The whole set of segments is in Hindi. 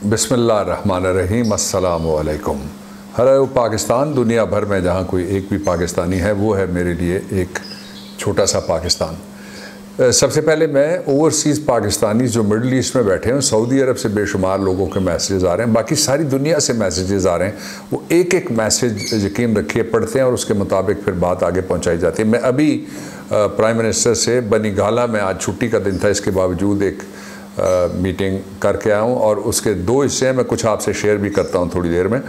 बिस्मिल्लाहिर्रहमानिर्रहीम, अस्सलामु अलैकुम। हेलो पाकिस्तान। दुनिया भर में जहाँ कोई एक भी पाकिस्तानी है वो है मेरे लिए एक छोटा सा पाकिस्तान। सबसे पहले मैं ओवरसीज़ पाकिस्तानी जो मिडल ईस्ट में बैठे हैं, सऊदी अरब से बेशुमार लोगों के मैसेजेस आ रहे हैं, बाकी सारी दुनिया से मैसेजेस आ रहे हैं। वो एक एक मैसेज यकीन रखिए पढ़ते हैं और उसके मुताबिक फिर बात आगे पहुँचाई जाती है। मैं अभी प्राइम मिनिस्टर से बनी गाला में, आज छुट्टी का दिन था, इसके बावजूद एक मीटिंग करके आया हूँ और उसके दो हिस्से हैं। मैं कुछ आपसे शेयर भी करता हूँ थोड़ी देर में।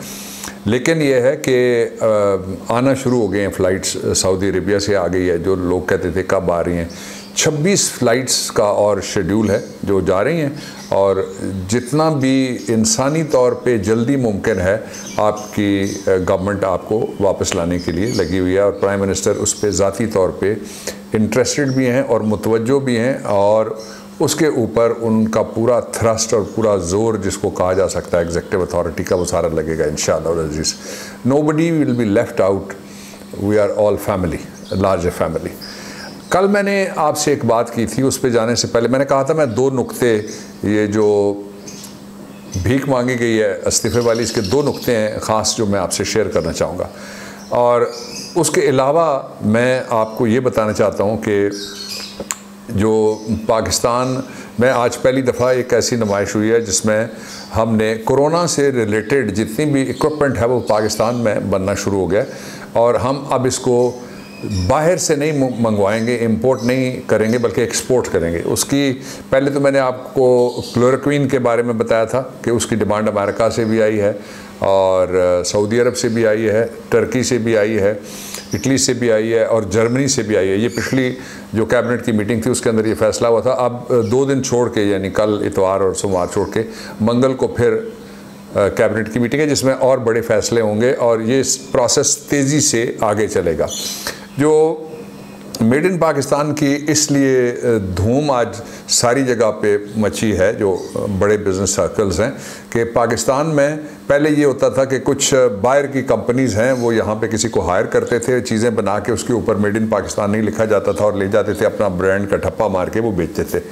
लेकिन यह है कि आना शुरू हो गए हैं फ़्लाइट्स, सऊदी अरेबिया से आ गई है। जो लोग कहते थे कब आ रही हैं, 26 फ़्लाइट्स का और शेड्यूल है जो जा रही हैं, और जितना भी इंसानी तौर पे जल्दी मुमकिन है आपकी गवर्नमेंट आपको वापस लाने के लिए लगी हुई है। और प्राइम मिनिस्टर उस पर ज़ाती तौर पे इंटरेस्टेड भी हैं और मुतवज्जो भी हैं, और उसके ऊपर उनका पूरा थ्रस्ट और पूरा ज़ोर जिसको कहा जा सकता है एग्जीक्यूटिव अथॉरिटी का, वो सारा लगेगा इंशाअल्लाह अज़ीज़। Nobody will be left out, we are all family, large family. कल मैंने आपसे एक बात की थी, उस पर जाने से पहले मैंने कहा था मैं दो नुक्ते, ये जो भीख मांगी गई है इस्तीफ़े वाली, इसके दो नुक्ते हैं ख़ास जो मैं आपसे शेयर करना चाहूँगा। और उसके अलावा मैं आपको ये बताना चाहता हूँ कि जो पाकिस्तान में आज पहली दफ़ा एक ऐसी नुमाइश हुई है जिसमें हमने कोरोना से रिलेटेड जितनी भी इक्विपमेंट है वो पाकिस्तान में बनना शुरू हो गया, और हम अब इसको बाहर से नहीं मंगवाएंगे, इंपोर्ट नहीं करेंगे, बल्कि एक्सपोर्ट करेंगे। उसकी पहले तो मैंने आपको क्लोरोक्वीन के बारे में बताया था कि उसकी डिमांड अमेरिका से भी आई है और सऊदी अरब से भी आई है, टर्की से भी आई है, इटली से भी आई है और जर्मनी से भी आई है। ये पिछली जो कैबिनेट की मीटिंग थी उसके अंदर ये फैसला हुआ था। अब 2 दिन छोड़ के, यानी कल इतवार और सोमवार छोड़ के मंगल को फिर कैबिनेट की मीटिंग है जिसमें और बड़े फैसले होंगे और ये प्रोसेस तेज़ी से आगे चलेगा। जो मेड इन पाकिस्तान की इसलिए धूम आज सारी जगह पे मची है, जो बड़े बिज़नेस सर्कल्स हैं, कि पाकिस्तान में पहले ये होता था कि कुछ बाहर की कंपनीज़ हैं वो यहाँ पे किसी को हायर करते थे, चीज़ें बना के उसके ऊपर मेड इन पाकिस्तान नहीं लिखा जाता था और ले जाते थे अपना ब्रांड का ठप्पा मार के वो बेचते थे।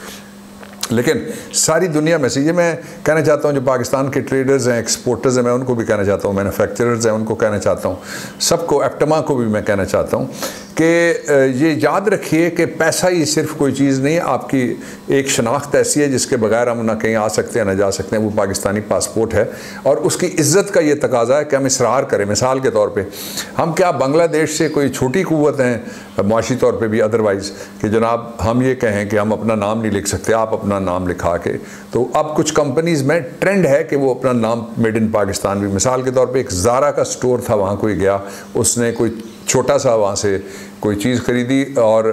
लेकिन सारी दुनिया में से, ये मैं कहना चाहता हूँ जो पाकिस्तान के ट्रेडर्स हैं, एक्सपोर्टर्स हैं, मैं उनको भी कहना चाहता हूँ, मैन्युफैक्चरर्स हैं उनको कहना चाहता हूँ, सबको, एप्टमा को भी मैं कहना चाहता हूँ कि ये याद रखिए कि पैसा ही सिर्फ कोई चीज़ नहीं है। आपकी एक शनाख्त ऐसी है जिसके बगैर हम ना कहीं आ सकते हैं ना जा सकते हैं, वो पाकिस्तानी पासपोर्ट है, और उसकी इज़्ज़त का ये तकाजा है कि हम इसरार करें। मिसाल के तौर पे हम क्या बांग्लादेश से कोई छोटी क़ुव्वत हैं मुआशी तौर पे भी, अदरवाइज़, कि जनाब हम ये कहें कि हम अपना नाम नहीं लिख सकते, आप अपना नाम लिखा के। तो अब कुछ कंपनीज़ में ट्रेंड है कि वो अपना नाम मेड इन पाकिस्तान भी, मिसाल के तौर पे एक ज़ारा का स्टोर था, वहाँ कोई गया, उसने कोई छोटा सा वहाँ से कोई चीज़ ख़रीदी और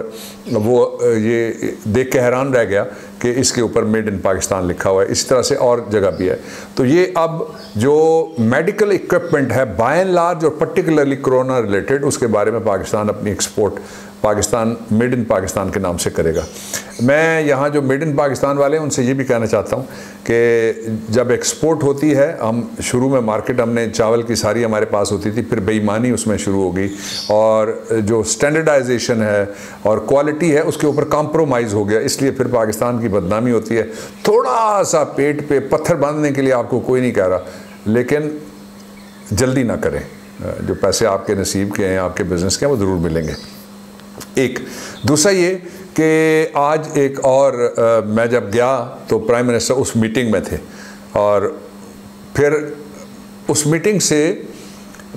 वो ये देख के हैरान रह गया कि इसके ऊपर मेड इन पाकिस्तान लिखा हुआ है। इस तरह से और जगह भी है। तो ये अब जो मेडिकल इक्विपमेंट है बाय एंड लार्ज और पर्टिकुलरली कोरोना रिलेटेड, उसके बारे में पाकिस्तान अपनी export Pakistan made in Pakistan के नाम से करेगा। मैं यहाँ जो मेड इन पाकिस्तान वाले हैं उनसे ये भी कहना चाहता हूँ कि जब एक्सपोर्ट होती है, हम शुरू में मार्केट हमने चावल की सारी हमारे पास होती थी, फिर बेईमानी उसमें शुरू हो गई और जो स्टैंडर्डाइजेशन है और क्वालिटी है उसके ऊपर कॉम्प्रोमाइज़ हो गया, इसलिए फिर पाकिस्तान की बदनामी होती है। थोड़ा सा पेट पे पत्थर बांधने के लिए आपको कोई नहीं कह रहा, लेकिन जल्दी ना करें। जो पैसे आपके नसीब के हैं, आपके बिज़नेस के हैं, वो ज़रूर मिलेंगे। एक दूसरा ये कि आज एक और मैं जब गया तो प्राइम मिनिस्टर उस मीटिंग में थे, और फिर उस मीटिंग से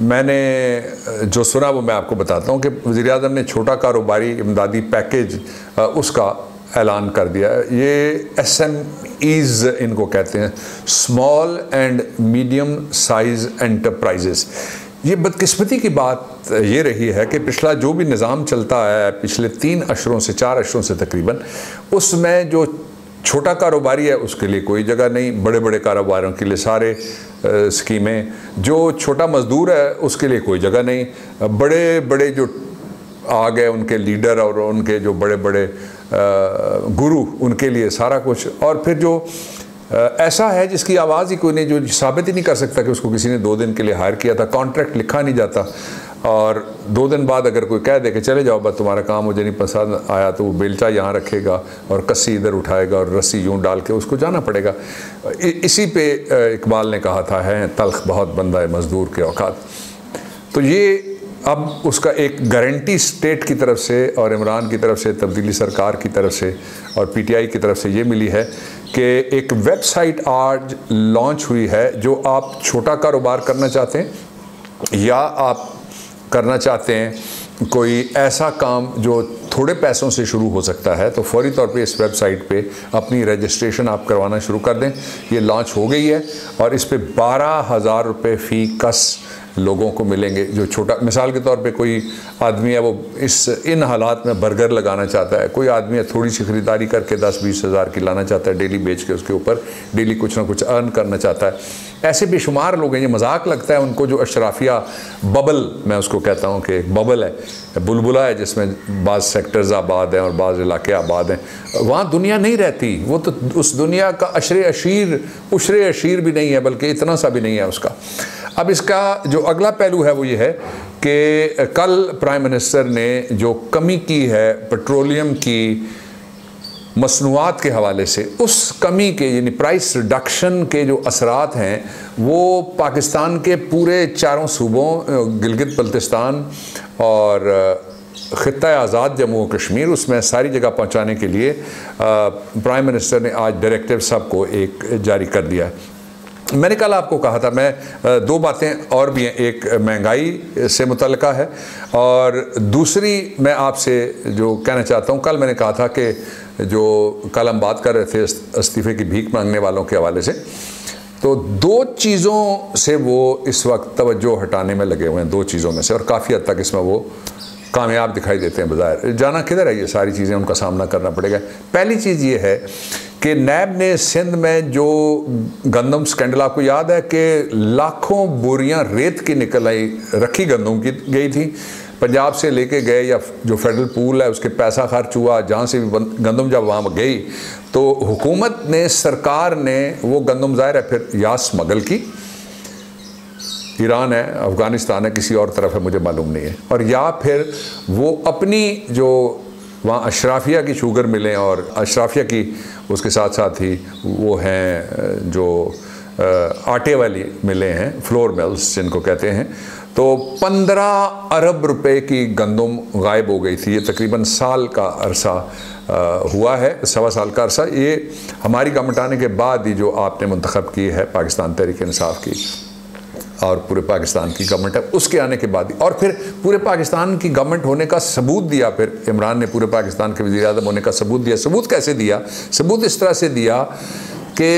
मैंने जो सुना वो मैं आपको बताता हूँ कि वज़ीर-ए-आज़म ने छोटा कारोबारी इमदादी पैकेज उसका ऐलान कर दिया है। ये SMEs इनको कहते हैं, small and medium size enterprises. ये बदकिस्मती की बात ये रही है कि पिछला जो भी निज़ाम चलता है पिछले 3 अशरों से 4 अशरों से तकरीबन, उसमें जो छोटा कारोबारी है उसके लिए कोई जगह नहीं, बड़े बड़े कारोबारियों के लिए सारे स्कीमें, जो छोटा मज़दूर है उसके लिए कोई जगह नहीं, बड़े बड़े जो आ गए उनके लीडर और उनके जो बड़े बड़े गुरु उनके लिए सारा कुछ, और फिर जो ऐसा है जिसकी आवाज़ ही कोई नहीं, जो साबित ही नहीं कर सकता कि उसको किसी ने 2 दिन के लिए हायर किया था, कॉन्ट्रैक्ट लिखा नहीं जाता, और 2 दिन बाद अगर कोई कह दे कि चले जाओ बस तुम्हारा काम मुझे नहीं पसंद आया, तो वो बेलचा यहाँ रखेगा और कस्सी इधर उठाएगा और रस्सी यूँ डाल के उसको जाना पड़ेगा। इसी पे इकबाल ने कहा था, है तल्ख बहुत बंदा है मज़दूर के औकात। तो ये अब उसका एक गारंटी स्टेट की तरफ से और इमरान की तरफ से, तब्दीली सरकार की तरफ से और पीटीआई की तरफ से ये मिली है कि एक वेबसाइट आज लॉन्च हुई है। जो आप छोटा कारोबार करना चाहते हैं या आप करना चाहते हैं कोई ऐसा काम जो थोड़े पैसों से शुरू हो सकता है, तो फौरी तौर पे इस वेबसाइट पे अपनी रजिस्ट्रेशन आप करवाना शुरू कर दें। ये लॉन्च हो गई है और इस पे 12,000 रुपये फ़ी कस लोगों को मिलेंगे। जो छोटा, मिसाल के तौर पे कोई आदमी है वो इन हालात में बर्गर लगाना चाहता है, कोई आदमी है थोड़ी सी ख़रीदारी करके 10-20 हज़ार की लाना चाहता है, डेली बेच के उसके ऊपर डेली कुछ ना कुछ अर्न करना चाहता है। ऐसे बेशुमार लोग हैं। ये मजाक लगता है उनको जो अशराफिया बबल, मैं उसको कहता हूँ कि एक बबल है, बुलबुला है जिसमें बाज़ सेक्टर्स आबाद हैं और बाज़ इलाके आबाद हैं, वहाँ दुनिया नहीं रहती। वो तो उस दुनिया का उशरे अशीर भी नहीं है, बल्कि इतना सा भी नहीं है उसका। अब इसका जो अगला पहलू है वो ये है कि कल प्राइम मिनिस्टर ने जो कमी की है पेट्रोलियम की मसनूआत के हवाले से, उस कमी के यानी प्राइस रिडक्शन के जो असरात हैं वो पाकिस्तान के पूरे 4 सूबों गिलगित बल्तिस्तान और ख़ित्ता आज़ाद जम्मू और कश्मीर, उसमें सारी जगह पहुंचाने के लिए प्राइम मिनिस्टर ने आज डायरेक्टिव सबको एक जारी कर दिया है। मैंने कल आपको कहा था, मैं 2 बातें और भी हैं, एक महंगाई से मुतल्लिका है और दूसरी मैं आपसे जो कहना चाहता हूँ, कल मैंने कहा था कि जो कल हम बात कर रहे थे इस्तीफ़े की भीख मांगने वालों के हवाले से, तो 2 चीज़ों से वो इस वक्त तवज्जो हटाने में लगे हुए हैं, 2 चीज़ों में से, और काफ़ी हद तक इसमें वो कामयाब दिखाई देते हैं। बज़ाहिर जाना किधर है, ये सारी चीज़ें उनका सामना करना पड़ेगा। पहली चीज़ ये है कि नैब ने सिंध में जो गंदम स्कैंडल, आपको याद है कि लाखों बोरियां रेत की निकल आई, रखी गंदम की गई थी, पंजाब से लेके गए या जो फेडरल पूल है उसके पैसा खर्च हुआ, जहाँ से भी गंदम जब वहाँ गई तो हुकूमत ने, सरकार ने वो गंदम ज़ाहिर है फिर या स्मगल की, ईरान है, अफ़गानिस्तान है, किसी और तरफ है मुझे मालूम नहीं है, और या फिर वो अपनी जो वहाँ अशराफिया की शुगर मिलें, और अशराफिया की उसके साथ साथ ही वो हैं जो आटे वाली मिलें हैं, फ्लोर मिल्स जिनको कहते हैं, तो 15 अरब रुपए की गंदम गायब हो गई थी। ये तकरीबन साल का अरसा हुआ है, 1.25 साल का अरसा। ये हमारी गवर्नमेंट आने के बाद ही जो आपने मुंतखब की है पाकिस्तान तहरीक इंसाफ की और पूरे पाकिस्तान की गवर्नमेंट है, उसके आने के बाद ही, और फिर पूरे पाकिस्तान की गवर्नमेंट होने का सबूत दिया, फिर इमरान ने पूरे पाकिस्तान के वज़ीर-ए-आज़म होने का सबूत दिया। सबूत कैसे दिया? सबूत इस तरह से दिया कि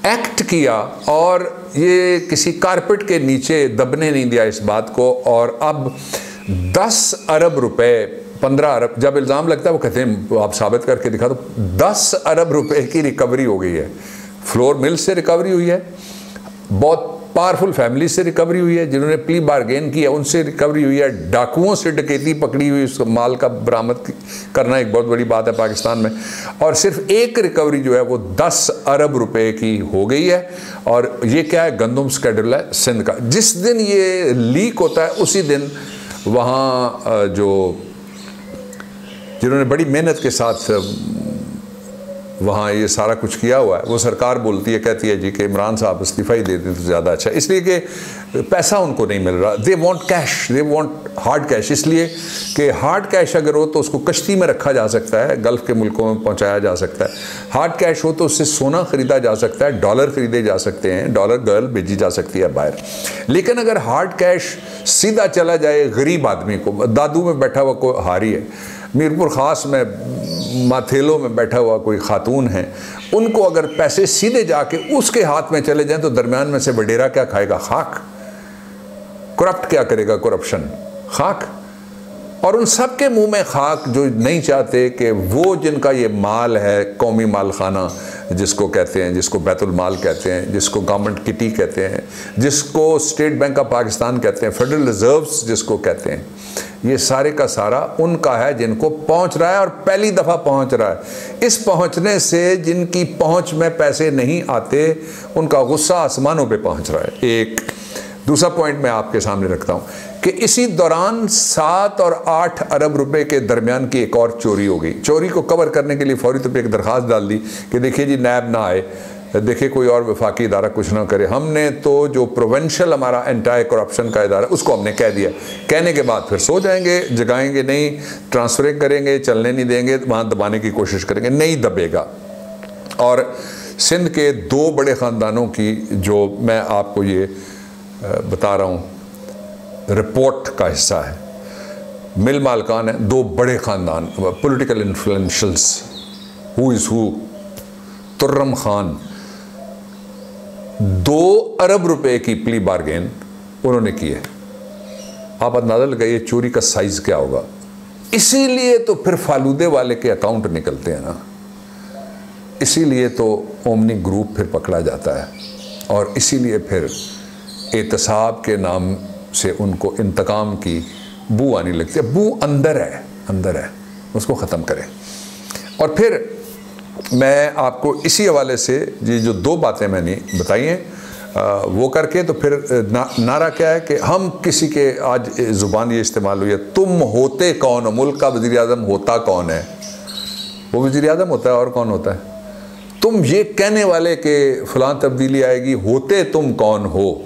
एक्ट किया और ये किसी कारपेट के नीचे दबने नहीं दिया इस बात को, और अब 10 अरब रुपए, 15 अरब, जब इल्ज़ाम लगता है वो कहते हैं आप साबित करके दिखा, तो 10 अरब रुपए की रिकवरी हो गई है। फ्लोर मिल से रिकवरी हुई है, बहुत पावरफुल फैमिली से रिकवरी हुई है, जिन्होंने प्ली बारगेन किया उनसे रिकवरी हुई है, डाकुओं से डकैती पकड़ी हुई, उस माल का बरामद करना एक बहुत बड़ी बात है पाकिस्तान में, और सिर्फ एक रिकवरी जो है वो 10 अरब रुपए की हो गई है। और ये क्या है? गंदम स्कैंडल है सिंध का। जिस दिन ये लीक होता है उसी दिन वहाँ जो जिन्होंने बड़ी मेहनत के साथ वहाँ ये सारा कुछ किया हुआ है, वो सरकार बोलती है, कहती है जी कि इमरान साहब इस्तीफ़ा ही दे दें तो ज़्यादा अच्छा, इसलिए कि पैसा उनको नहीं मिल रहा। They want cash, they want hard cash, इसलिए कि हार्ड कैश अगर हो तो उसको कश्ती में रखा जा सकता है, गल्फ़ के मुल्कों में पहुँचाया जा सकता है। हार्ड कैश हो तो उससे सोना ख़रीदा जा सकता है, डॉलर ख़रीदे जा सकते हैं, डॉलर गर्ल भेजी जा सकती है बाहर। लेकिन अगर हार्ड कैश सीधा चला जाए गरीब आदमी को, दादू में बैठा हुआ कोई हारी है, मीरपुर ख़ास में माथेलो में बैठा हुआ कोई खातून है, उनको अगर पैसे सीधे जाके उसके हाथ में चले जाएं तो दरमियान में से वडेरा क्या खाएगा? खाक। करप्ट क्या करेगा? करप्शन, खाक। और उन सब के मुंह में खाक जो नहीं चाहते कि वो जिनका ये माल है, कौमी माल खाना जिसको कहते हैं, जिसको बैतुल माल कहते हैं, जिसको गवर्नमेंट किटी कहते हैं, जिसको स्टेट बैंक ऑफ पाकिस्तान कहते हैं, फेडरल रिजर्व्स जिसको कहते हैं, ये सारे का सारा उनका है जिनको पहुंच रहा है, और पहली दफ़ा पहुंच रहा है। इस पहुंचने से जिनकी पहुंच में पैसे नहीं आते उनका गुस्सा आसमानों पे पहुंच रहा है। एक दूसरा पॉइंट मैं आपके सामने रखता हूं कि इसी दौरान 7 और 8 अरब रुपए के दरमियान की एक और चोरी हो गई। चोरी को कवर करने के लिए फौरी तौर पर एक दरख्वास्त डाल दी कि देखिए जी नैब ना आए, देखिए कोई और वफाकी इदारा कुछ ना करे। हमने तो जो प्रोविंशियल हमारा एंटी करप्शन का इदारा उसको हमने कह दिया। कहने के बाद फिर सो जाएंगे, जगाएंगे नहीं, ट्रांसफर करेंगे, चलने नहीं देंगे, वहाँ दबाने की कोशिश करेंगे, नहीं दबेगा। और सिंध के 2 बड़े ख़ानदानों की जो मैं आपको ये बता रहा हूँ रिपोर्ट का हिस्सा है, मिल मालकान है, 2 बड़े ख़ानदान political influentials, who is who, तुर्रम खान, 2 अरब रुपए की प्ली बार्गेन उन्होंने की है। आप अंदाज़ा लगाइए चोरी का साइज़ क्या होगा। इसीलिए तो फिर फालूदे वाले के अकाउंट निकलते हैं ना, इसीलिए तो ओमनी ग्रुप फिर पकड़ा जाता है, और इसीलिए फिर एहतसाब के नाम से उनको इंतकाम की बू आने लगती है। बू अंदर है, उसको ख़त्म करें। और फिर मैं आपको इसी हवाले से ये जो 2 बातें मैंने बताई हैं वो करके तो फिर नारा क्या है कि हम किसी के, आज ज़ुबान ये इस्तेमाल हुई है, तुम होते कौन हो, मुल्क का वज़ीर आज़म होता कौन है? वो वज़ीर आज़म होता है, और कौन होता है? तुम ये कहने वाले कि फ़लाँ तब्दीली आएगी, होते तुम कौन हो?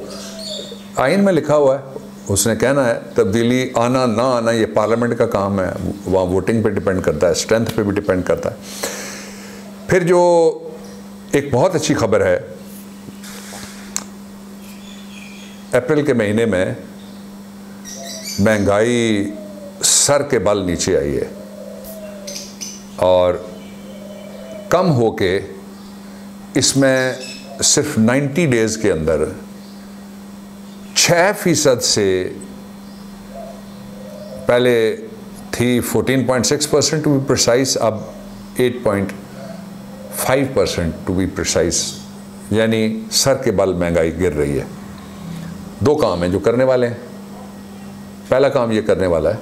आइन में लिखा हुआ है, उसने कहना है तब्दीली आना ना आना ये पार्लियामेंट का काम है, वहाँ वोटिंग पे डिपेंड करता है, स्ट्रेंथ पे भी डिपेंड करता है। फिर जो एक बहुत अच्छी खबर है, अप्रैल के महीने में महंगाई सर के बल नीचे आई है और कम होके इसमें सिर्फ 90 डेज़ के अंदर 6% से, पहले थी 14.6% टू बी प्रिसाइज, अब 8.5% टू बी प्रिसाइज, यानी सर के बल महंगाई गिर रही है। 2 काम हैं जो करने वाले हैं। पहला काम ये करने वाला है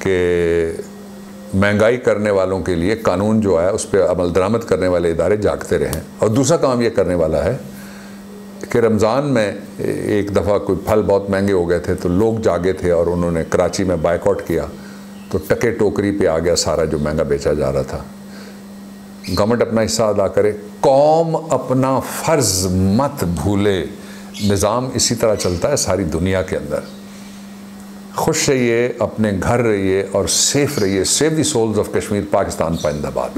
कि महंगाई करने वालों के लिए कानून जो है उस पर अमल दरामद करने वाले इदारे जागते रहें, और दूसरा काम ये करने वाला है कि रमज़ान में एक दफ़ा कोई फल बहुत महंगे हो गए थे तो लोग जागे थे और उन्होंने कराची में बायकॉट किया, तो टके टोकरी पे आ गया सारा जो महंगा बेचा जा रहा था। गवर्नमेंट अपना हिस्सा अदा करे, कौम अपना फ़र्ज़ मत भूले। निज़ाम इसी तरह चलता है सारी दुनिया के अंदर। खुश रहिए, अपने घर रहिए और सेफ रहिए। Save the souls of Kashmir, Pakistan जिंदाबाद।